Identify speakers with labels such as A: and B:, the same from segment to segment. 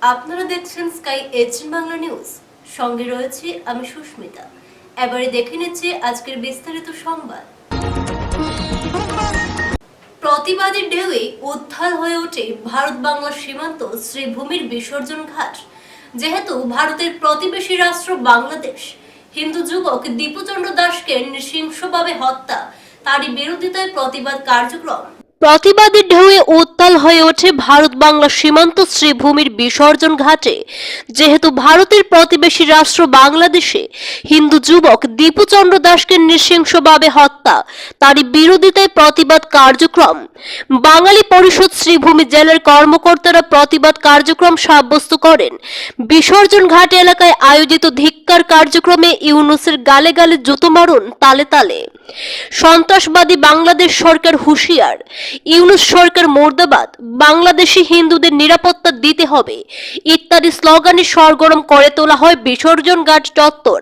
A: আপনারা দেখছেন sky HN Bangla news, সঙ্গে রয়েছে আমি সুস্মিতা। এবারে দেখে নিচ্ছি আজকের বিস্তারিত সংবাদ। প্রতিবাদের ঢেউয়ে উত্তাল হয়ে ওঠে ভারত বাংলা সীমান্ত শ্রীভূমির বিসর্জন ঘাট। যেহেতু ভারতের প্রতিবেশী রাষ্ট্র বাংলাদেশ হিন্দু যুবক দীপুচন্দ্র দাসকে নৃশংসভাবে হত্যা, তারই বিরোধিতায় প্রতিবাদ কার্যক্রম। প্রতিবাদের ঢেউয়ে উত্তাল হয়ে ওঠে ভারত বাংলা সীমান্ত শ্রীভূমির বিসর্জন ঘাটে। যেহেতু ভারতের প্রতিবেশী রাষ্ট্র বাংলাদেশে হিন্দু যুবক দীপুচন্দ্র দাসকে নৃশংসভাবে হত্যা, তারই বিরোধিতায় প্রতিবাদ কার্যক্রম। বাঙালি পরিষদ শ্রীভূমি জেলার কর্মকর্তারা প্রতিবাদ কার্যক্রম সাব্যস্ত করেন। বিসর্জন ঘাট এলাকায় আয়োজিত ধিক্কার কার্যক্রমে ইউনূসের গালে গালে জুতো মারুন, তালে তালে। সন্ত্রাসবাদী বাংলাদেশ সরকার হুঁশিয়ার, ইউনূস সরকার মুর্দাবাদ, বাংলাদেশি হিন্দুদের নিরাপত্তা দিতে হবে ইত্যাদি স্লোগানে সরগরম করে তোলা হয় বিসর্জন ঘাট চত্বর।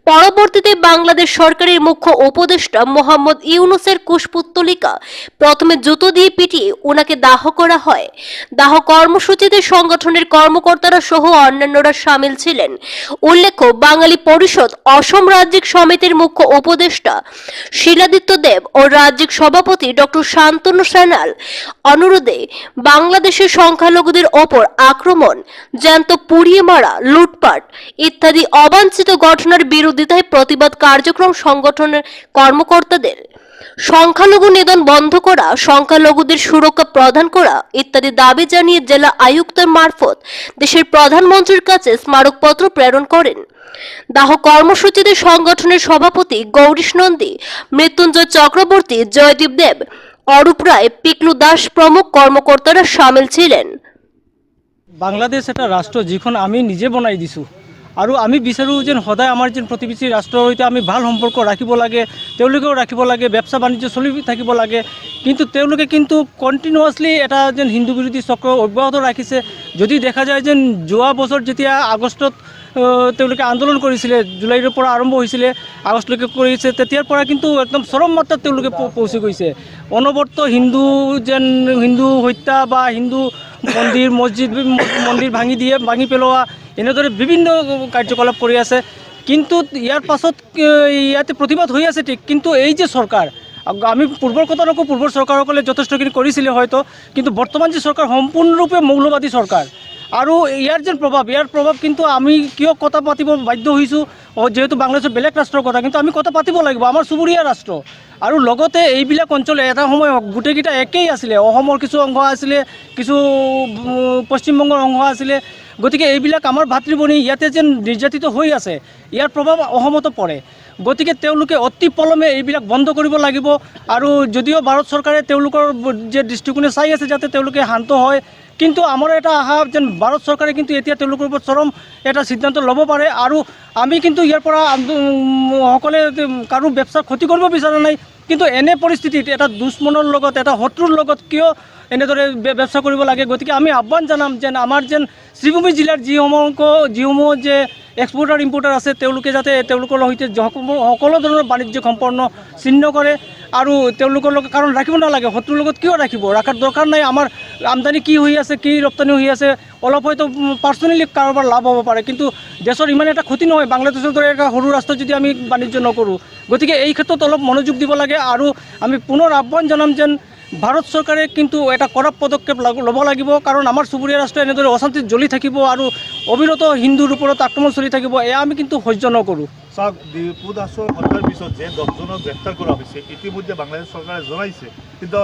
A: পরবর্তীতে বাংলাদেশ সরকারের মুখ্য উপদেষ্টা মোহাম্মদ ইউনূসের কুশপুত্তলিকা প্রথমে জুতো দিয়ে পিটিয়ে ওনাকে দাহ করা হয়। দাহ কর্মসূচিতে সংগঠনের কর্মকর্তারা সহ অন্যান্যরা সামিল ছিলেন। উল্লেখ্য, বাঙালি পরিষদ অসম রাজ্যিক সমিতির মুখ্য উপদেষ্টা শিলাদিত্য দেব ও রাজ্যিক সভাপতি ডক্টর শান্তনু সান্যাল অনুরোধে বাংলাদেশের সংখ্যালঘুদের ওপর আক্রমণ, জ্যান্ত পুড়িয়ে মারা, লুটপাট ইত্যাদি অবাঞ্ছিত ঘটনার বিরোধিতায় প্রতিবাদ কার্যক্রম সংগঠনের কর্মকর্তাদের। সংখ্যালঘু নিধন বন্ধ করা, সংখ্যালঘুদের সুরক্ষা প্রদান করা ইত্যাদি দাবি জানিয়ে জেলা আয়ুক্তের মারফত দেশের প্রধানমন্ত্রীর কাছে স্মারকপত্র প্রেরণ করেন। দাহ কর্মসূচিতে সংগঠনের সভাপতি গৌরীশ নন্দী, মৃত্যুঞ্জয় চক্রবর্তী, জয়দীপ দেব, অরূপ রায়, পিকলু দাস প্রমুখ কর্মকর্তারা সামিল ছিলেন।
B: বাংলাদেশ এটা ৰাষ্ট্ৰ যিখন আমি নিজে বনাই দিছোঁ আৰু আমি বিচাৰোঁ যেন সদায় আমাৰ যেন প্ৰতিবেশী ৰাষ্ট্ৰৰ সৈতে আমি ভাল সম্পৰ্ক ৰাখিব লাগে, তেওঁলোকেও ৰাখিব লাগে, ব্যৱসা বাণিজ্য চলি থাকিব লাগে। কিন্তু তেওঁলোকে কিন্তু কণ্টিনিউৱাছলি এটা যেন হিন্দু বিৰোধী চক্ৰ অব্যাহত ৰাখিছে। যদি দেখা যায় যেন যোৱা বছৰ যেতিয়া আগষ্টত তেওঁলোকে আন্দোলন কৰিছিলে, জুলাইৰ পৰা আৰম্ভ হৈছিলে, আগষ্টলৈকে কৰিছে, তেতিয়াৰ পৰা কিন্তু একদম চৰম মাত্ৰাত তেওঁলোকে পৌঁছি গৈছে। অনবৰ্ত হিন্দু হত্যা বা হিন্দু মন্দিৰ ভাঙি পেলোৱা, এনেদৰে বিভিন্ন কাৰ্যকলাপ কৰি আছে। কিন্তু ইয়াৰ পাছত ইয়াতে প্ৰতিবাদ হৈ আছে ঠিক, কিন্তু এই যে চৰকাৰ, আমি পূৰ্বৰ কথা নকওঁ, পূৰ্বৰ চৰকাৰসকলে যথেষ্টখিনি কৰিছিলে হয়তো, কিন্তু বৰ্তমান যে চৰকাৰ সম্পূৰ্ণৰূপে মৌলবাদী চৰকাৰ। আৰু ইয়াৰ প্ৰভাৱ কিন্তু আমি কিয় কথা পাতিব বাধ্য হৈছোঁ, যেহেতু বাংলাদেশৰ বেলেগ ৰাষ্ট্ৰৰ কথা, কিন্তু আমি কথা পাতিব লাগিব, আমাৰ চুবুৰীয়া ৰাষ্ট্ৰ। আৰু লগতে এইবিলাক অঞ্চল এটা সময় গোটেইকেইটা একেই আছিলে, অসমৰ কিছু অংশ আছিলে, কিছু পশ্চিমবংগৰ অংশ আছিলে। গতিকে এইবিলাক আমাৰ ভাতৃভনী ইয়াতে যেন নিৰ্যাতিত হৈ আছে, ইয়াৰ প্ৰভাৱ অসমতো পৰে। গতিকে তেওঁলোকে অতি পলমে এইবিলাক বন্ধ কৰিব লাগিব। আৰু যদিও ভাৰত চৰকাৰে তেওঁলোকৰ যে দৃষ্টিকোণে চাই আছে যাতে তেওঁলোকে শান্ত হয়, কিন্তু আমাৰ এটা আশা যেন ভাৰত চৰকাৰে কিন্তু এতিয়া তেওঁলোকৰ ওপৰত চৰম এটা সিদ্ধান্ত ল'ব পাৰে। আৰু আমি কিন্তু ইয়াৰ পৰা সকলে কাৰো ব্যৱসাৰ ক্ষতি কৰিব বিচৰা নাই, কিন্তু এনে পৰিস্থিতিত এটা দুশ্মনৰ লগত, এটা শত্ৰুৰ লগত কিয় এনেদৰে ব্যৱসা কৰিব লাগে। গতিকে আমি আহ্বান জনাম যেন আমাৰ যেন শ্ৰীভূমি জিলাৰ যিসমূহ যে এক্সপৰ্টাৰ ইম্পৰ্টাৰ আছে, তেওঁলোকে যাতে তেওঁলোকৰ সৈতে সকলো ধৰণৰ বাণিজ্য সম্পন্ন চিহ্ন কৰে। আৰু তেওঁলোকৰ লগত কাৰণ ৰাখিব নালাগে, শত্ৰুৰ লগত কিয় ৰখাৰ দৰকাৰ নাই। আমাৰ আমদানি কি হৈ আছে, কি ৰপ্তানি হৈ আছে, অলপ হয়তো পাৰ্চনেলি কাৰোবাৰ লাভ হ'ব পাৰে, কিন্তু দেশৰ ইমান এটা ক্ষতি নহয়। বাংলাদেশৰ দৰে এটা সৰু ৰাষ্ট্ৰত যদি আমি বাণিজ্য নকৰোঁ, গতিকে এই ক্ষেত্ৰত অলপ মনোযোগ দিব লাগে। আৰু আমি পুনৰ আহ্বান জনাম যেন ভাৰত চৰকাৰে কিন্তু এটা কড়া পদক্ষেপ ল'ব লাগিব, কাৰণ আমাৰ চুবুৰীয়া ৰাষ্ট্ৰ এনেদৰে অশান্তিত জ্বলি থাকিব আৰু অবিৰত হিন্দুৰ ওপৰত আক্ৰমণ চলি থাকিব, এয়া আমি কিন্তু সহ্য নকৰোঁ।
C: চাওক, দীপু দাসৰ হত্যাৰ পিছত যে 10জনক গ্ৰেপ্তাৰ কৰা হৈছে, ইতিমধ্যে বাংলাদেশ চৰকাৰে জনাইছে, কিন্তু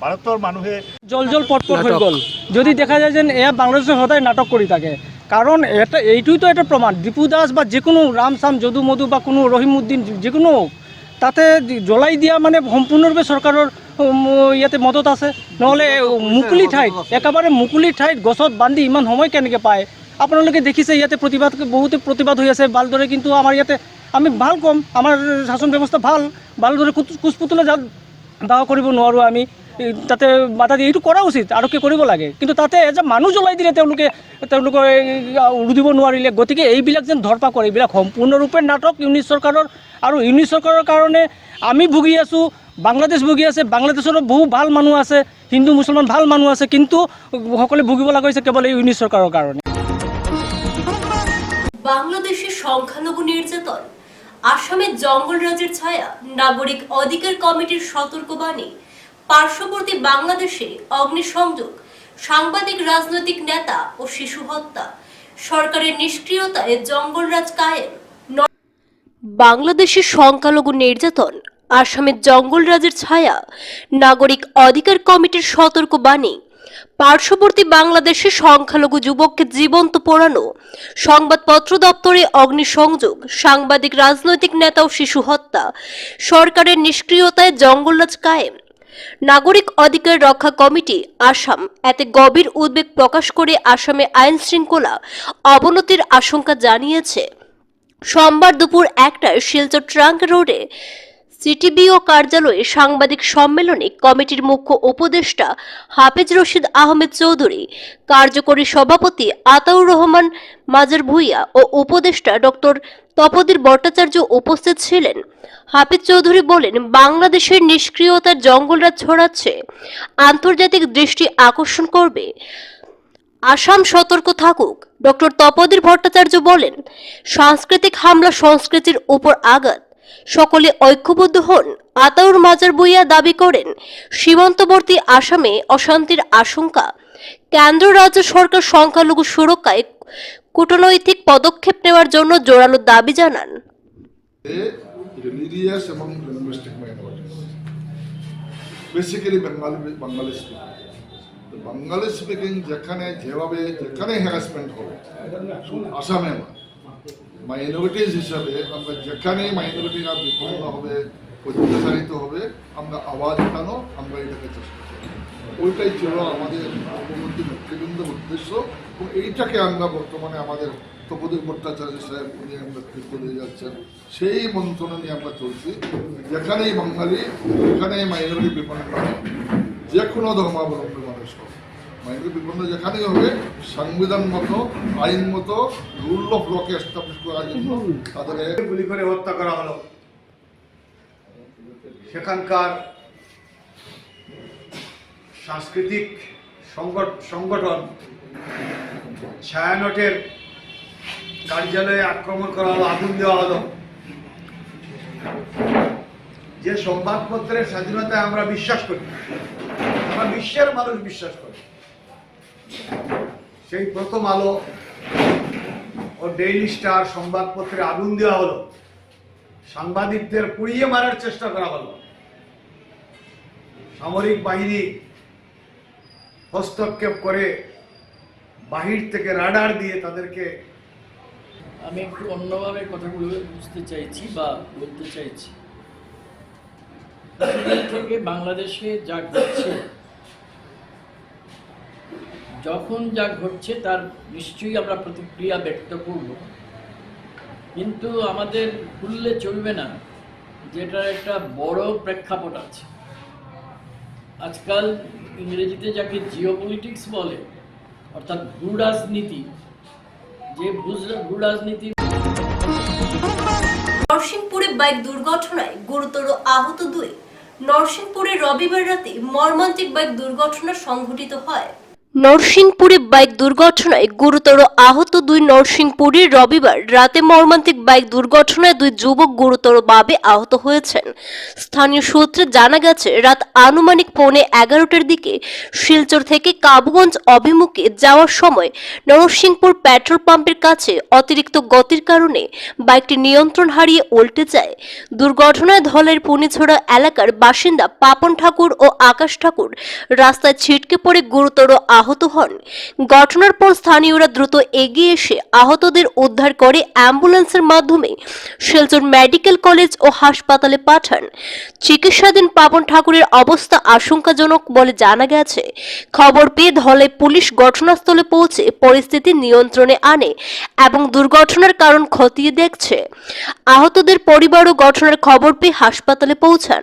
C: ভাৰতৰ মানুহে
B: জল পটপট হৈ গ'ল। যদি দেখা যায় যেন এয়া বাংলাদেশে সদায় নাটক কৰি থাকে, কাৰণ এইটোতো এটা প্ৰমাণ। দীপু দাস বা যিকোনো ৰাম চাম যদু মধু বা কোনো ৰহিমউদ্দিন যিকোনো তাতে জ্বলাই দিয়া মানে সম্পূৰ্ণৰূপে চৰকাৰৰ ইয়াতে মদত আছে। নহ'লে মুকলি ঠাইত, একেবাৰে মুকলি ঠাইত গছত বান্ধি ইমান সময় কেনেকৈ পায়? আপোনালোকে দেখিছে ইয়াতে বহুতে প্ৰতিবাদ হৈ আছে ভালদৰে, কিন্তু আমাৰ ইয়াতে আমি ভাল কম, আমাৰ শাসন ব্যৱস্থা ভালদৰে কুচপুতলা দাহ কৰিব নোৱাৰোঁ আমি। তাতে বাধা দিয়ে, এইটো কৰা উচিত, আৰু কি কৰিব লাগে। কিন্তু তাতে এজন মানুহ জ্বলাই দিলে তেওঁলোকে ৰুধিব নোৱাৰিলে। গতিকে এইবিলাক যেন ধৰপা কৰে, এইবিলাক সম্পূৰ্ণৰূপে নাটক ইউনিট চৰকাৰৰ। আৰু ইউনিট চৰকাৰৰ কাৰণে আমি ভুগি আছোঁ, বাংলাদেশ ভুগি আছে, বাংলাদেশৰো বহু ভাল মানুহ আছে, হিন্দু মুছলমান ভাল মানুহ আছে, কিন্তু সকলে ভুগিব লগা হৈছে কেৱল এই ইউনিট চৰকাৰৰ কাৰণে।
A: বাংলাদেশের সংখ্যালঘু নির্যাতন, আসামের জঙ্গলরাজের ছায়া, নাগরিক অধিকার কমিটির সতর্কবাণী, পার্শ্ববর্তী বাংলাদেশে অগ্নিসংযোগ, সাংবাদিক রাজনৈতিক নেতা ও শিশু হত্যা, সরকারের নিষ্ক্রিয়তায় জঙ্গলরাজ কায়েম। বাংলাদেশের সংখ্যালঘু নির্যাতন, আসামের জঙ্গলরাজের ছায়া, নাগরিক অধিকার কমিটির সতর্কবাণী, পার্শ্ববর্তী বাংলাদেশে সংখ্যালঘু যুবককে জীবন্ত পোড়ানো, সংবাদপত্র দপ্তরে অগ্নিসংযোগ, সাংবাদিক রাজনৈতিক নেতা ও শিশু হত্যা, সরকারের নিষ্ক্রিয়তায় জঙ্গলরাজ কায়েম। নাগরিক অধিকার রক্ষা কমিটি আসাম এতে গভীর উদ্বেগ প্রকাশ করে আসামে আইন শৃঙ্খলা অবনতির আশঙ্কা জানিয়েছে। সোমবার দুপুর 1টায় শিলচর ট্রাঙ্ক রোডে সিটিবিও কার্যালয়ে সাংবাদিক সম্মেলনে কমিটির মুখ্য উপদেষ্টা হাফেজ রশিদ আহমেদ চৌধুরী, কার্যকরী সভাপতি আতাউর রহমান মাজার ভুইয়া ও উপদেষ্টা ডক্টর তপোধীর ভট্টাচার্য উপস্থিত ছিলেন। হাফেজ চৌধুরী বলেন, বাংলাদেশের নিষ্ক্রিয়তার জঙ্গলরাজ ছড়াচ্ছে, আন্তর্জাতিক দৃষ্টি আকর্ষণ করবে, আসাম সতর্ক থাকুক। ডক্টর তপোধীর ভট্টাচার্য বলেন, সাংস্কৃতিক হামলা সংস্কৃতির উপর আঘাত, সকলে ঐক্যবদ্ধ হন। আতাউর মাজার ভুইয়া দাবি করেন, সীমান্তবর্তী আসামে অশান্তির আশঙ্কা, কেন্দ্র রাজ্য সরকার সংখ্যালঘু সুরক্ষায় কূটনৈতিক পদক্ষেপ নেওয়ার জন্য জোরালো দাবি জানান।
D: রিলিজিয়াস এবং লিঙ্গুইস্টিক মাইনরিটিস, বেসিক্যালি বাঙালি স্পিকিং যেখানে হ্যারাসমেন্ট হবে আসামে মাইনরিটিস হিসাবে আমরা যেখানে মাইনরিটিরা বিপন্ন হবে, অত্যাচারিত হবে, আমরা আওয়াজ উঠানো, আমরা এটাকে চেষ্টা করি। ওইটাই ছিল আমাদের পূর্ববর্তী নেতৃবৃন্দের উদ্দেশ্য এবং এইটাকে আমরা বর্তমানে আমাদের তপোধীর ভট্টাচার্য সাহেব উনি নেতৃত্ব দিয়ে যাচ্ছেন, সেই মন্ত্রণা নিয়ে আমরা চলছি। যেখানেই বাঙালি, যেখানেই মাইনরিটি বিপন্ন হবে, যে কোনো ধর্মাবলম্বী মানুষ হবে, মাইনরিটি বিপন্ন যেখানেই হবে, সংবিধান মতো আইন মতো রুল অফ লকে এস্টাবলিশ করার জন্য তাদের
E: গুলি করে হত্যা করা হলো। সেখানকার সাংস্কৃতিক সংগঠন ছায়ানটের কার্যালয়ে আক্রমণ করা হলো, আগুন দেওয়া হলো। যে সংবাদপত্রের স্বাধীনতায় আমরা বিশ্বাস করি, আমরা বিশ্বের মানুষ বিশ্বাস করি, সেই প্রথম আলো ও ডেইলি স্টার সংবাদপত্রে আগুন দেওয়া হলো, সাংবাদিকদের পুড়িয়ে মারার চেষ্টা করা হলো, সামরিক বাহিনী হস্তক্ষেপ করে বাহির থেকে রাডার দিয়ে তাদেরকে।
F: আমি একটু অন্যভাবে কথাগুলো বুঝতে চাইছি বা বলতে চাইছি। থেকে বাংলাদেশে যা ঘটছে, যখন যা ঘটছে তার নিশ্চয়ই আমরা প্রতিক্রিয়া ব্যক্ত করব, কিন্তু আমাদের ভুললে চলবে না যেটার একটা বড় প্রেক্ষাপট আছে। আজকাল ইংরেজিতে যাকে জিওপলিটিক্স বলে, অর্থাৎ ভূ রাজনীতি, যে ভূ রাজনীতি।
A: নরসিংপুরে বাইক দুর্ঘটনায় গুরুতর আহত 2। নরসিংপুরে রবিবার রাতে মর্মান্তিক বাইক দুর্ঘটনা সংঘটিত হয়। নরসিংপুরে বাইক দুর্ঘটনায় গুরুতর আহত 2। নরসিংপুরে রবিবার রাতে মর্মান্তিক বাইক দুর্ঘটনায় 2 যুবক গুরুতরভাবে আহত হয়েছেন। স্থানীয় সূত্রে জানা গেছে, রাত আনুমানিক 11:15টার দিকে শিলচর থেকে কাবুগঞ্জ অভিমুখে যাওয়ার সময় নরসিংপুর পেট্রোল পাম্পের কাছে অতিরিক্ত গতির কারণে বাইকটি নিয়ন্ত্রণ হারিয়ে উল্টে যায়। দুর্ঘটনায় ধলের পুনিছড়া এলাকার বাসিন্দা পাপন ঠাকুর ও আকাশ ঠাকুর রাস্তায় ছিটকে পড়ে গুরুতর আহত হন। ঘটনার পর স্থানীয়রা দ্রুত এগিয়ে এসে আহতদের উদ্ধার করে অ্যাম্বুলেন্সের মাধ্যমে শিলচর মেডিকেল কলেজ ও হাসপাতালে পাঠান। চিকিৎসাধীন পাপন ঠাকুরের অবস্থা আশঙ্কাজনক বলে জানা গেছে। খবর পেয়ে ধলাই পুলিশ ঘটনাস্থলে পৌঁছে পরিস্থিতি নিয়ন্ত্রণে আনে এবং দুর্ঘটনার কারণ খতিয়ে দেখছে। আহতদের পরিবারও ঘটনার খবর পেয়ে হাসপাতালে পৌঁছান।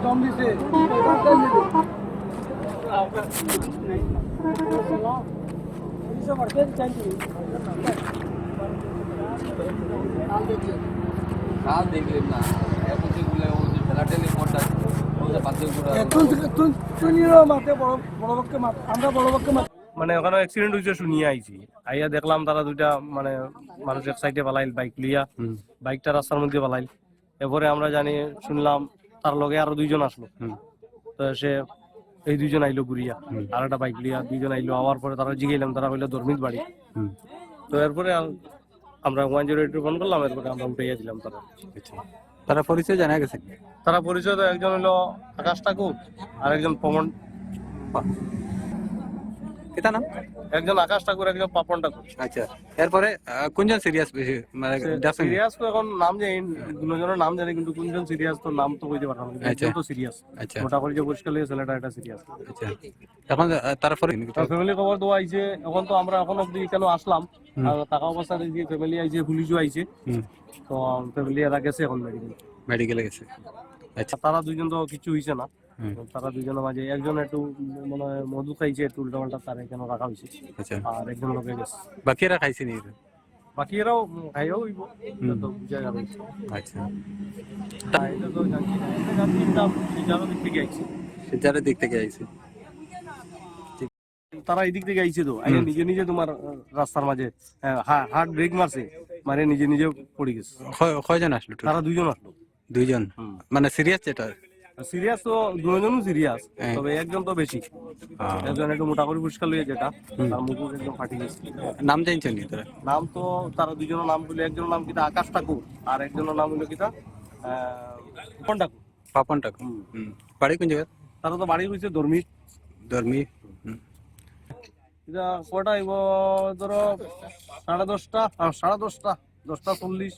B: দম দিছে।
G: কাল দেখলেন না এখন যেগুলো ওই যে ফেলাটেলি পড়টা ওদের বাচ্চাগুলো
B: মানে ওখানে অ্যাক্সিডেন্ট হয়েছে শুনিয়ে আইছি, আইয়া দেখলাম তারা দুইটা মানে মানুষ এক সাইডে পালাইল বাইক লিয়া, বাইকটা রাস্তার মধ্যে পালাইল। এরপরে আমরা জানি শুনলাম তার লগে আরো দুইজন আসলো, তো সে এই দুইজন আইলো ঘুরিয়া আর একটা বাইক লিয়া, দুইজন আইলো। আওয়ার পরে তারা জিগাইলাম, তারা হইলো ধর্মিত বাড়ি। তো এরপরে আমরা 108 ফোন করলাম, এরপরে আমরা উঠাইয়া দিলাম তারা।
G: তারা পরিচয় জানা গেছে?
B: তারা পরিচয় তো একজন হলো আকাশ ঠাকুর আর একজন পবন,
G: কেতা নাম?
B: একজন আকাশ ঠাকুর একজন পাপন ঠাকুর।
G: আচ্ছা, এরপরে কোনজন সিরিয়াস বেশি মানে দেখছেন?
B: সিরিয়াস তো এখন নাম জানি, দুজনের নাম জানি, কিন্তু কোনজন সিরিয়াস তো নাম তো কইতে পারলাম না। একজন তো সিরিয়াস,
G: আচ্ছা
B: মোটা করে যে পরিষ্কার হয়ে ছেলেটা এটা সিরিয়াস।
G: আচ্ছা, এখন তারপরে
B: ফ্যামিলি খবর দেওয়া আইছে। এখন তো আমরা এখন অব্দি কেন আসলাম, আর টাকা অবস্থা দেখি ফ্যামিলি আইছে, পুলিশও আইছে, তো ফ্যামিলি এরা গেছে এখন
G: মেডিকেলে গেছে। আচ্ছা,
B: তারা দুইজন তো কিছু হয়েছে না, তারা দুইজনের মাঝে একজন একটু মানে মধু খাইছে, একটু উল্টাপাল্টা তার এখানে রাখা হয়েছে,
G: আচ্ছা,
B: আর একজন লোকে গেছে।
G: বাকিরা খাইছে নি?
B: বাকি এরাও খাইও হইব, তো বুঝা যাবে।
G: আচ্ছা,
B: এটা তো জানছি না, এটা জানছি না, সিজারও দিক থেকে আইছে,
G: সেটার দিক থেকে আইছে।
B: তারা এই দিক থেকে আইছে, তো আইনে নিজে নিজে তোমার রাস্তার মাঝে হার্ট ব্রেক মারছে, মারে নিজে নিজে পড়ে গেছে।
G: কয়জন আসলো?
B: তারা দুইজন আসলো।
G: দুইজন মানে সিরিয়াস? যেটা
B: সিরিয়াস তো দুজনও সিরিয়াস, তবে একজন তো বেশি, একজন একটু মোটা করে পরিষ্কার লইয়া, যেটা তার মুখ একদম ফাটি গেছে।
G: নাম জানছেন নি তারা?
B: নাম তো তারা দুজনের নাম বলে, একজনের নাম কিটা আকাশ ঠাকুর আর একজনের নাম হলো কিটা পাপন ঠাকুর।
G: পাপন ঠাকুর। বাড়ি কোন জায়গা?
B: তারা তো বাড়ি হয়েছে ধর্মী। এটা কটা আইব ধরো 10:30, 10:40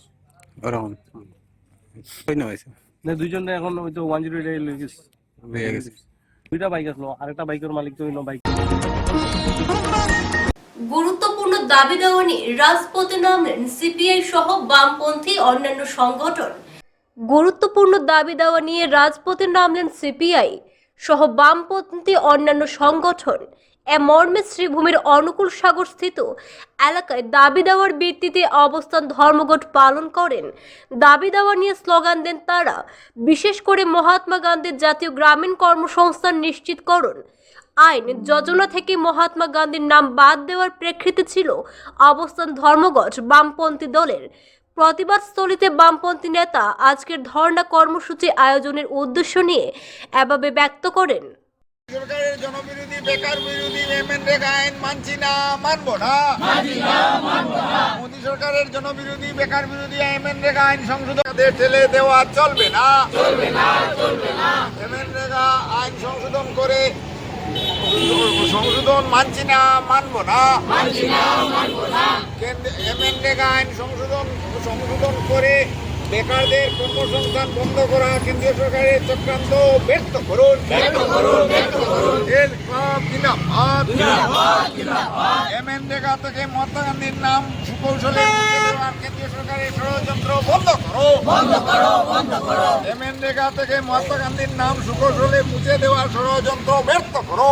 G: ওরকম কই না হয়েছে?
B: দুইজন এখন ওই তো 108 লই গেছে। দুইটা বাইক আসলো, আরেকটা বাইকের মালিক তো হইলো বাইক।
A: গুরুত্বপূর্ণ দাবি দেওয়া নিয়ে রাজপথে নামলেন সিপিআই সহ বামপন্থী অন্যান্য সংগঠন। গুরুত্বপূর্ণ দাবি দেওয়া নিয়ে রাজপথে নামলেন সিপিআই সহ বামপন্থী অন্যান্য সংগঠন। এ মর্মে শ্রীভূমির অনুকূল সাগর স্থিত এলাকায় দাবি দেওয়ার ভিত্তিতে অবস্থান ধর্মঘট পালন করেন। দাবি দেওয়া নিয়ে স্লোগান দেন তারা, বিশেষ করে মহাত্মা গান্ধীর জাতীয় গ্রামীণ কর্মসংস্থান নিশ্চিতকরণ আইন যোজনা থেকে মহাত্মা গান্ধীর নাম বাদ দেওয়ার প্রেক্ষিতে ছিল অবস্থান ধর্মঘট বামপন্থী দলের। প্রতিবাদস্থলিতে বামপন্থী নেতা আজকের ধর্ণা কর্মসূচি আয়োজনের উদ্দেশ্য নিয়ে এভাবে ব্যক্ত করেন।
E: সরকারের জনবিরোধী বেকার বিরোধী এমএনরেগা আইন মানছি না, মানবো না। মোদী সরকারের জনবিরোধী বেকার বিরোধী এমএনরেগা আইন সংশোধন ঠেলে দেওয়া চলবে না। এমএনরেগা আইন সংশোধন করে সংশোধন মানছি না, মানবো না। এমএনরেগা আইন সংশোধন করে বেকারদের কর্মসংস্থান বন্ধ করা কেন্দ্রীয় সরকারের চক্রান্ত ব্যর্থ করুন। এমএনরেগা থেকে মহাত্মা গান্ধীর নাম সুকৌশলে মুছে দেওয়ার কেন্দ্রীয় সরকারের ষড়যন্ত্র বন্ধ করো। এমএনরেগা থেকে মহাত্মা গান্ধীর নাম সুকৌশলে মুছে দেওয়ার ষড়যন্ত্র ব্যর্থ করো।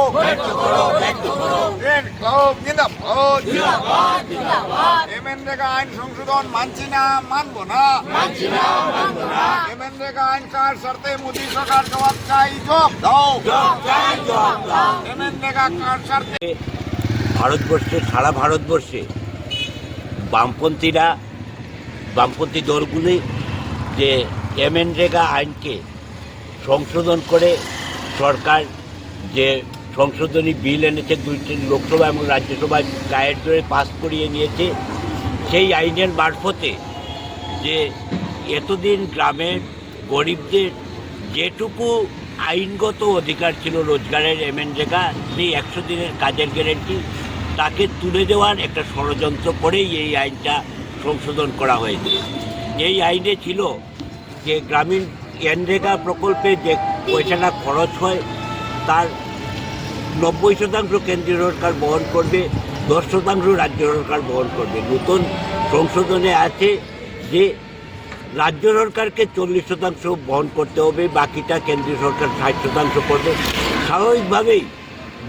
E: এমএনরেগা আইন সংশোধন মানছি না, মানবো না। এমএনরেগা আইন কার স্বার্থে মোদী সরকার জবাব চাই, জবাব দাও। এমএনরেগা কার স্বার্থে?
H: ভারতবর্ষে, সারা ভারতবর্ষে বামপন্থী দলগুলি যে এমএনরেগা আইনকে সংশোধন করে সরকার যে সংশোধনী বিল এনেছে, দুইটি লোকসভা এবং রাজ্যসভায় গায়ের জোরে পাস করিয়ে নিয়েছে, সেই আইনের মারফতে যে এতদিন গ্রামের গরিবদের যেটুকু আইনগত অধিকার ছিল রোজগারের, এমএনরেগা সেই 100 দিনের কাজের গ্যারেন্টি, তাকে তুলে দেওয়ার একটা ষড়যন্ত্র করেই এই আইনটা সংশোধন করা হয়েছে। এই আইনে ছিল যে গ্রামীণ এনরেগা প্রকল্পে যে পয়সাটা খরচ হয় তার 90% কেন্দ্রীয় সরকার বহন করবে, 10% রাজ্য সরকার বহন করবে। নতুন সংশোধনে আছে যে রাজ্য সরকারকে 40% বহন করতে হবে, বাকিটা কেন্দ্রীয় সরকার 60% করবে। স্বাভাবিকভাবেই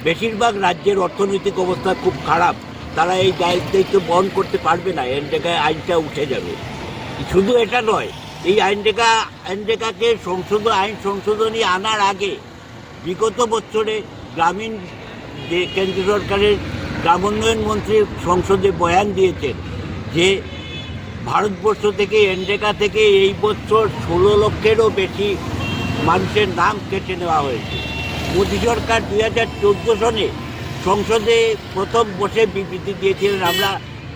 H: বেশিরভাগ রাজ্যের অর্থনৈতিক অবস্থা খুব খারাপ, তারা এই দায়িত্ব বহন করতে পারবে না, এনরেগা আইনটা উঠে যাবে। শুধু এটা নয়, এই আইনরেগাকে আইন সংশোধনী আনার আগে বিগত বছরে গ্রামীণ যে কেন্দ্রীয় সরকারের গ্রামোন্নয়ন মন্ত্রী সংসদে বয়ান দিয়েছেন যে ভারতবর্ষ থেকে এনরেগা থেকে এই বছর 16 লক্ষেরও বেশি মানুষের নাম কেটে নেওয়া হয়েছে। মোদী সরকার 2014 সনে সংসদে প্রথম বসে বিবৃতি দিয়েছিলেন আমরা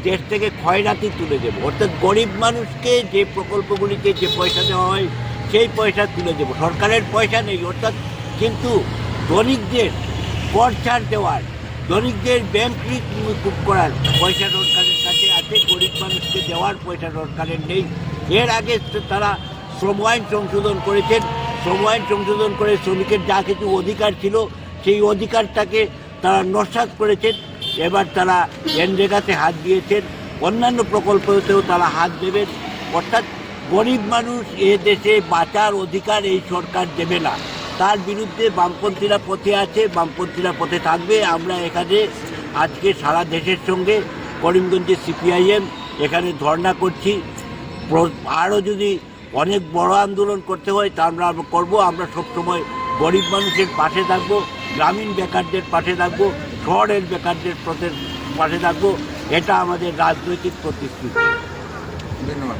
H: দেশ থেকে খয়রাতি তুলে দেবো, অর্থাৎ গরিব মানুষকে যে প্রকল্পগুলিতে যে পয়সা দেওয়া হয় সেই পয়সা তুলে দেবো। সরকারের পয়সা নেই, অর্থাৎ কিন্তু ধনীকদের কর ছাড় দেওয়ার, ধনীকদের ব্যাংক মুকুব করার পয়সা সরকারের কাছে আছে, গরিব মানুষকে দেওয়ার পয়সা সরকারের নেই। এর আগে তারা শ্রম আইন সংশোধন করেছেন, শ্রম আইন সংশোধন করে শ্রমিকের যা কিছু অধিকার ছিল সেই অধিকারটাকে তারা নস্যাৎ করেছেন। এবার তারা এনরেগাতে হাত দিয়েছেন, অন্যান্য প্রকল্পতেও তারা হাত দেবেন। অর্থাৎ গরিব মানুষ এ দেশে বাঁচার অধিকার এই সরকার দেবে না। তার বিরুদ্ধে বামপন্থীরা পথে আছে, বামপন্থীরা পথে থাকবে। আমরা এখানে আজকে সারা দেশের সঙ্গে করিমগঞ্জের সিপিআইএম এখানে ধর্ণা করছি। আরও যদি অনেক বড় আন্দোলন করতে হয় তা আমরা করব। আমরা সবসময় গরিব মানুষের পাশে থাকব, গ্রামীণ বেকারদের পাশে থাকব, শহরের বেকারদের পাশে থাকব। এটা আমাদের রাজনৈতিক প্রতিশ্রুতি।
E: ধন্যবাদ।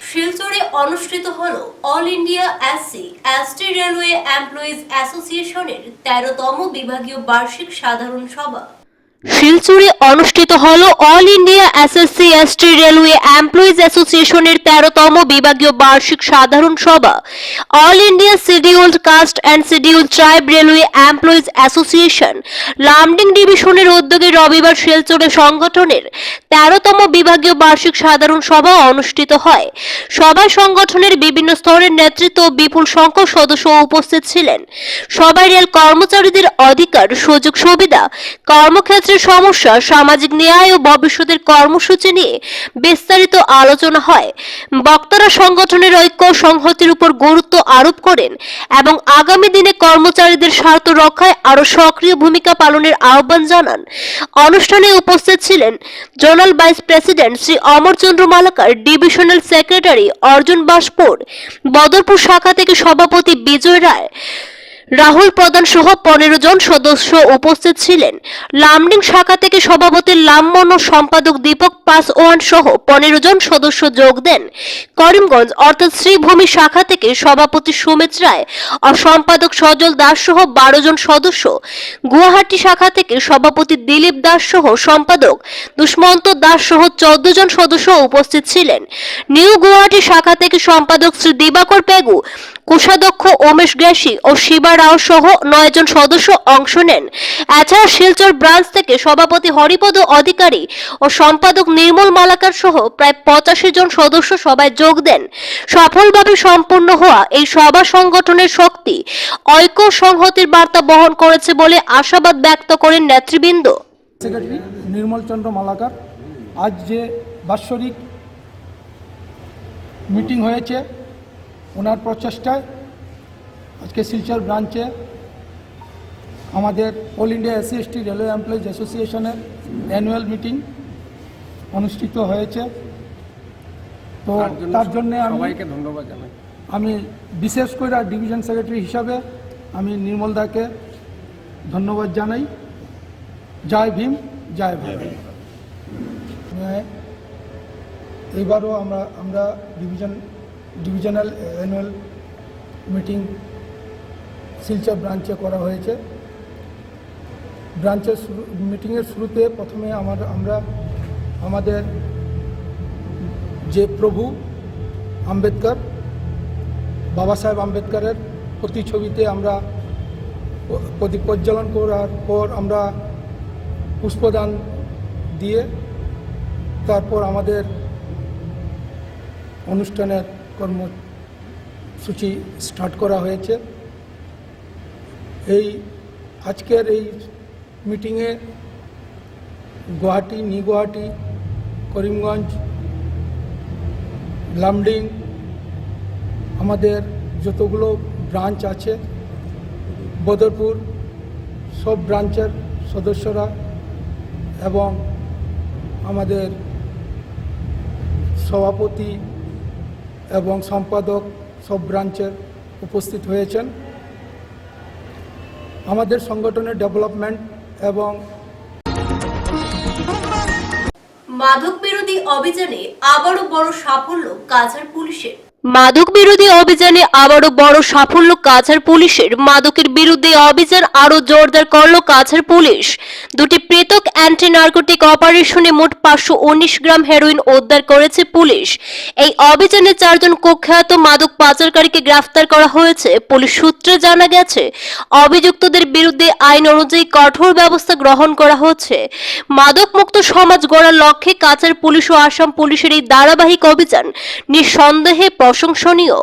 A: শিলচরে অনুষ্ঠিত হল all India SC ST railway employees অ্যাসোসিয়েশনের 13তম বিভাগীয় বার্ষিক সাধারণ সভা। শিলচরে অনুষ্ঠিত হল all India SSC ST railway employees অ্যাসোসিয়েশনের 13তম বিভাগীয় বার্ষিক সাধারণ সভা। All India scheduled caste and scheduled tribe railway employees association Lumding ডিভিশনের উদ্যোগে রবিবার শিলচরে সংগঠনের 13তম বিভাগীয় বার্ষিক সাধারণ সভা অনুষ্ঠিত হয়। সভায় সংগঠনের বিভিন্ন স্তরের নেতৃত্ব ও বিপুল সংখ্যক সদস্য উপস্থিত ছিলেন। সভায় রেল কর্মচারীদের অধিকার, সুযোগ সুবিধা, কর্মক্ষেত্রে সমস্যা, সামাজিক ন্যায় ও ভবিষ্যতের কর্মসূচি নিয়ে বিস্তারিত আলোচনা হয়। বক্তারা সংগঠনের ঐক্য ও সংহতির উপর গুরুত্ব আরোপ করেন এবং আগামী দিনে কর্মচারীদের স্বার্থ রক্ষায় আরও সক্রিয় ভূমিকা পালনের আহ্বান জানান। অনুষ্ঠানে উপস্থিত ছিলেন zonal vice president Shri Amarchandra Malakar, divisional secretary Arjun Baspur, Badarpur শাখা থেকে সভাপতি বিজয় রায়, রাহুল প্রধান সহ 15 জন সদস্য উপস্থিত ছিলেন। লামডিং শাখা থেকে সভাপতি লামমোহন ও সম্পাদক দীপক পাসওয়ান সহ 15 জন সদস্য যোগ দেন। করিমগঞ্জ অর্থাৎ শ্রীভূমি শাখা থেকে সভাপতি সুমিত রায় ও সম্পাদক সজল দাস সহ 12 জন সদস্য, গুয়াহাটি শাখা থেকে সভাপতি দিলীপ দাস সহ সম্পাদক দুষ্মন্ত দাস সহ 14 জন সদস্য উপস্থিত ছিলেন। নিউ গুয়াহাটি শাখা থেকে সম্পাদক শ্রী দিবাকর পেগু, কোষাধ্যক্ষ উমেশ গ্যাসি ও শিবা রাও সহ 9 জন সদস্য অংশ নেন। এছাড়া শিলচর ব্রাঞ্চ থেকে সভাপতি হরিপদ অধিকারী ও সম্পাদক নির্মল মালাকার সহ প্রায় 85 জন সদস্য সভায় যোগ দেন। সফলভাবে সম্পন্ন হওয়া এই সভা সংগঠনের শক্তি, ঐক্য ও সংহতির বার্তা বহন করেছে বলে আশাবাদ ব্যক্ত করেন নেতৃবৃন্দ।
I: সেক্রেটারি নির্মল চন্দ্র মালাকার, আজ যে বাৎসরিক মিটিং হয়েছে ওনার প্রচেষ্টায় আজকে শিলচর ব্রাঞ্চে আমাদের all India SC ST railway employees অ্যাসোসিয়েশনের অ্যানুয়াল মিটিং অনুষ্ঠিত হয়েছে। তো তার জন্য সবাইকে ধন্যবাদ জানাই। আমি বিশেষ করে ডিভিশন সেক্রেটারি হিসাবে আমি নির্মল দাকে ধন্যবাদ জানাই। জয় ভীম, জয় ভারত। এইবারও আমরা ডিভিশনাল অ্যানুয়াল মিটিং শিলচর ব্রাঞ্চে করা হয়েছে। ব্রাঞ্চের মিটিংয়ের শুরুতে প্রথমে আমরা আমাদের যে প্রভু আম্বেদকর, বাবা সাহেব আম্বেদকরের প্রতিছবিতে আমরা প্রদীপ প্রজ্বলন করার পর আমরা পুষ্পদান দিয়ে তারপর আমাদের অনুষ্ঠানের কর্মসূচি স্টার্ট করা হয়েছে। আজকের এই মিটিংয়ে গুয়াহাটি, নিউ গুয়াহাটি, করিমগঞ্জ, লামডিং আমাদের যতগুলো ব্রাঞ্চ আছে বদরপুর সব ব্রাঞ্চের সদস্যরা এবং আমাদের সভাপতি এবং সম্পাদক সব ব্রাঞ্চের উপস্থিত হয়েছেন। আমাদের সংগঠনের ডেভেলপমেন্ট এবং
A: মাদক বিরোধী অভিযানে আবারও বড় সাফল্য কাছাড় পুলিশের। মাদক বিরোধী অভিযানে আবারও বড় সাফল্য কাছাড় পুলিশের। মাদকের বিরুদ্ধে অভিযান আরো জোরদার করল কাছাড় পুলিশ। দুটি পৃথক অ্যান্টি নার্কোটিক অপারেশনে মোট 519 গ্রাম হেরোইন উদ্ধার করেছে পুলিশ। এই অভিযানে 4 জন কুখ্যাত মাদক পাচারকারীকে গ্রেফতার করা হয়েছে। পুলিশ সূত্রে জানা গেছে, অভিযুক্তদের বিরুদ্ধে আইন অনুযায়ী কঠোর ব্যবস্থা গ্রহণ করা হচ্ছে। মাদক মুক্ত সমাজ গড়ার লক্ষ্যে কাছাড় পুলিশ ও আসাম পুলিশের এই ধারাবাহিক অভিযান নিঃসন্দেহে প্রশংসনীয়।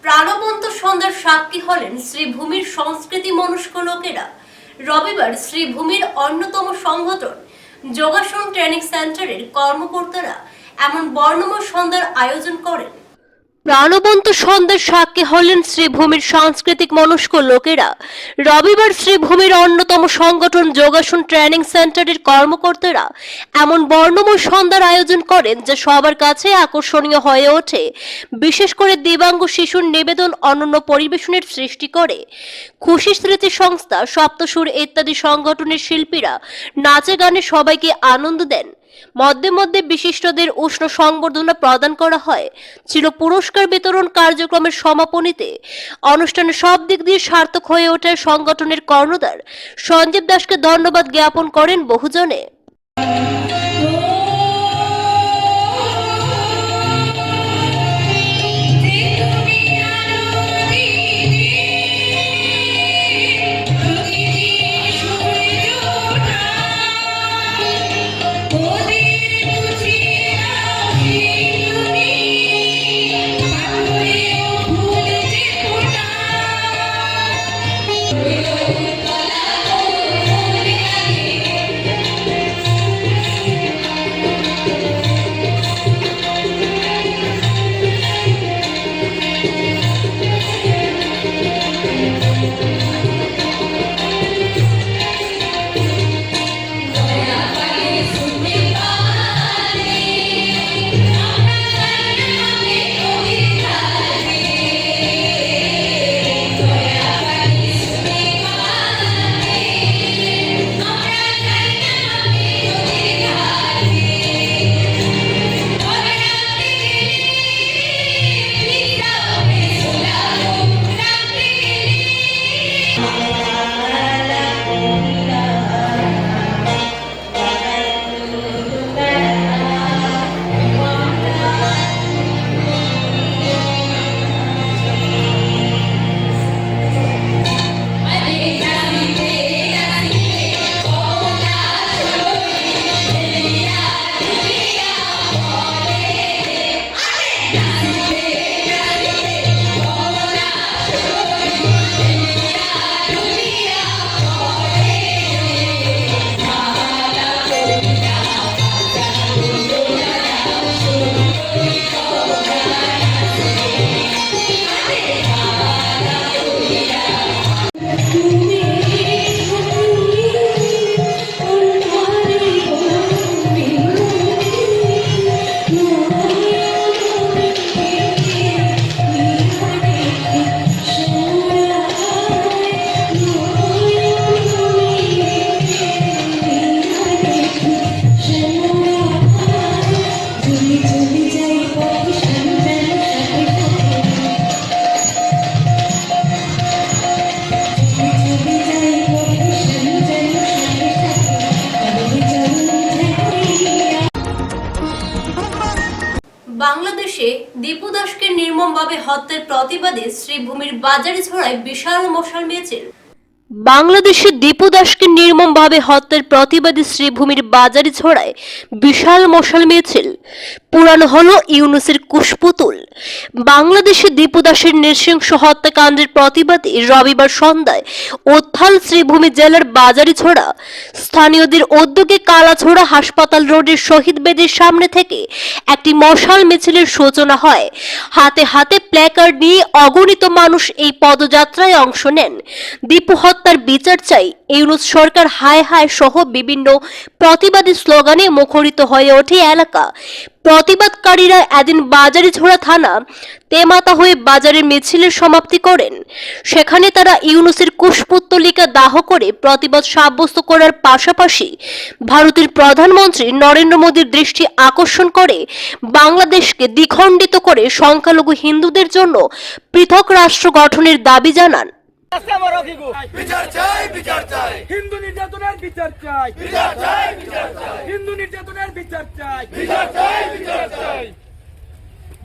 A: প্রাণবন্ত সন্ধ্যার সাক্ষী হলেন শ্রীভূমির সংস্কৃতি মনস্ক লোকেরা। রবিবার শ্রীভূমির অন্যতম সংগঠন যোগাসন ট্রেনিং সেন্টারের কর্মকর্তারা এমন বর্ণময় সন্ধ্যার আয়োজন করেন। প্রাণবন্ত সন্ধ্যার সাক্ষী হলেন শ্রীভূমির সাংস্কৃতিক মনস্ক লোকেরা। রবিবার শ্রীভূমির অন্যতম সংগঠন যোগাসন ট্রেনিং সেন্টারের কর্মকর্তারা এমন বর্ণময় সন্ধ্যার আয়োজন করেন যা সবার কাছে আকর্ষণীয় হয়ে ওঠে। বিশেষ করে দিব্যাঙ্গ শিশুর নিবেদন অনন্য পরিবেশনের সৃষ্টি করে। খুশি স্মৃতি সংস্থা, সপ্তসুর ইত্যাদি সংগঠনের শিল্পীরা নাচে গানে সবাইকে আনন্দ দেন। মধ্যে মধ্যে বিশিষ্টদের উষ্ণ সংবর্ধনা প্রদান করা হয়। ছিল পুরস্কার বিতরণ কার্যক্রমের সমাপনীতে। অনুষ্ঠানে সব দিক দিয়ে সার্থক হয়ে ওঠার সংগঠনের কর্ণধার সঞ্জীব দাসকে ধন্যবাদ জ্ঞাপন করেন বহুজনে। দাসকে নির্মমভাবে হত্যার প্রতিবাদে শ্রীভূমির বাজারে ছড়ায় বিশাল মশাল মিছিল। বাংলাদেশে দীপু দাসকে নির্মমভাবে হত্যার প্রতিবাদে শ্রীভূমির বাজারে ছড়ায় বিশাল মশাল মিছিল। পুরানো হলো ইউনুসের কুশপুতুল। বাংলাদেশে দীপু দাসের নৃশংস হত্যাকাণ্ডের প্রতিবাদে রবিবার সন্ধ্যায় উত্থাল শ্রীভূমি জেলার বাজারে ছড়া স্থানীয়দের উদ্যোগে কালাছড়া হাসপাতাল রোডের শহীদ বেদির সামনে থেকে একটি মশাল মিছিলের সূচনা হয়। হাতে হাতে প্ল্যাকার্ড নিয়ে অগণিত মানুষ এই পদযাত্রায় অংশ নেন। দীপু হত্যার বিচার চাই, ইউনুস সরকার হায় হায় সহ বিভিন্ন প্রতিবাদী স্লোগানে মুখরিত হয়ে ওঠে এলাকা। প্রতিবাদকারীরা এদিন বাজারিছড়া থানা তেমাতা হয়ে বাজারের মিছিলের সমাপ্তি করেন। সেখানে তারা ইউনুসের কুশপুত্তলিকা দাহ করে প্রতিবাদ সাব্যস্ত করার পাশাপাশি ভারতের প্রধানমন্ত্রী নরেন্দ্র মোদীর দৃষ্টি আকর্ষণ করে বাংলাদেশকে দ্বিখণ্ডিত করে সংখ্যালঘু হিন্দুদের জন্য পৃথক রাষ্ট্র গঠনের দাবি জানান।
E: বিচার চাই, বিচার চাই,
B: হিন্দু নির্যাতনের বিচার চাই,
E: বিচার চাই, বিচার চাই,
B: হিন্দু নির্যাতনের বিচার চাই,
E: বিচার চাই, বিচার চাই।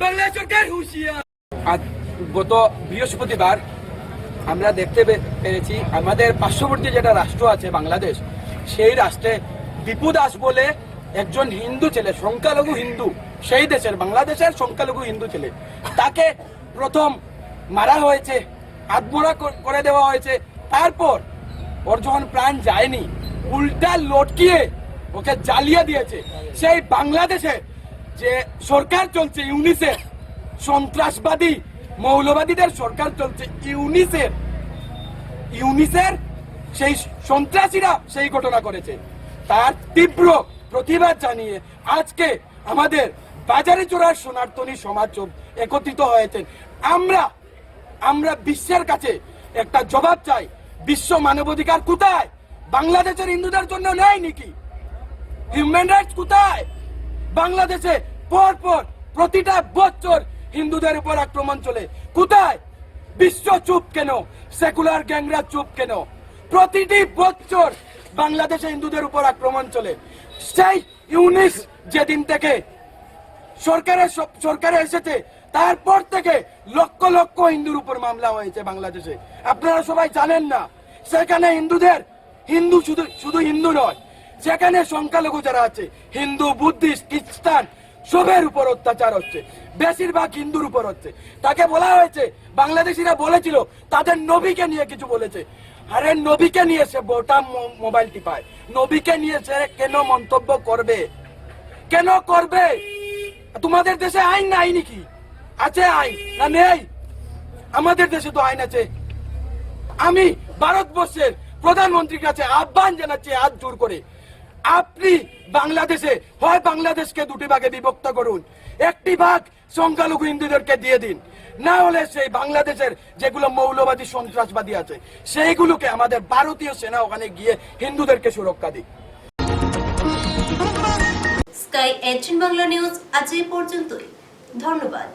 B: বাংলা সরকার হুঁশিয়ার।
J: আজ গত বৃহস্পতিবার আমরা দেখতে পেরেছি আমাদের পার্শ্ববর্তী যেটা রাষ্ট্র আছে বাংলাদেশ, সেই রাষ্ট্রে দীপু দাস বলে একজন হিন্দু ছেলে, সংখ্যালঘু হিন্দু, সেই দেশের বাংলাদেশের সংখ্যালঘু হিন্দু ছেলে, তাকে প্রথম মারা হয়েছে, আত্মহত্যা করে দেওয়া হয়েছে। তারপর ওর যখন প্রাণ যায়নি, উল্টা লটকিয়ে ওকে জ্বালিয়ে দিয়েছে। সেই বাংলাদেশে যে সরকার চলছে ইউনিসেফ, সন্ত্রাসবাদী মৌলবাদীদের সরকার চলছে ইউনিসের সেই সন্ত্রাসীরা সেই ঘটনা করেছে। তার তীব্র প্রতিবাদ জানিয়ে আজকে আমাদের বাজারে চোরার সোনারতনী সমাজ একত্রিত হয়েছেন। আমরা বিশ্বের কাছে একটা জবাব চাই, বিশ্ব মানবাধিকার কোথায়? বাংলাদেশের হিন্দুদের জন্য নেই নাকি? হিউম্যান রাইটস কোথায়? বাংলাদেশে পরপর প্রতিটা বছর হিন্দুদের উপর আক্রমণ চলে, কোথায়? বিশ্ব চুপ কেন? সেকুলার গ্যাংরা চুপ কেন? প্রতিটি বছর বাংলাদেশে হিন্দুদের উপর আক্রমণ চলে। সেই ইউনিস যেদিন থেকে সরকারে এসেছে, তারপর থেকে লক্ষ লক্ষ হিন্দুর উপর মামলা হয়েছে বাংলাদেশে। আপনারা সবাই জানেন না, সেখানে হিন্দু শুধু হিন্দু নয়, সেখানে সংখ্যালঘু যারা আছে, হিন্দু, বুদ্ধিস্ট, খ্রিস্টান, সবের উপর অত্যাচার হচ্ছে, বেশিরভাগ হিন্দুর উপর হচ্ছে। তাকে বলা হয়েছে, বাংলাদেশিরা বলেছিল তাদের নবীকে নিয়ে কিছু বলেছে। আরে নবীকে নিয়ে সে বোটা মোবাইল টিপায়, নবীকে নিয়ে সে কেন মন্তব্য করবে? কেন করবে? তোমাদের দেশে আইন নাই নাকি? আছে আইন না নেই? আমাদের দেশে তো আইন আছে। আমি ভারতবর্ষের প্রধানমন্ত্রীর কাছে আহ্বান জানাচ্ছি হাত জোর করে, আপনি বাংলাদেশে হয় বাংলাদেশকে দুটি ভাগে বিভক্ত করুন, একটি ভাগ সংখ্যালঘু হিন্দুদেরকে দিয়ে দিন, না হলে সেই বাংলাদেশের যেগুলো মৌলবাদী সন্ত্রাসবাদী আছে সেইগুলোকে আমাদের ভারতীয় সেনা ওখানে গিয়ে হিন্দুদেরকে সুরক্ষা দিক।
A: স্কাই 18 বাংলা নিউজ আজ এই পর্যন্তই। ধন্যবাদ।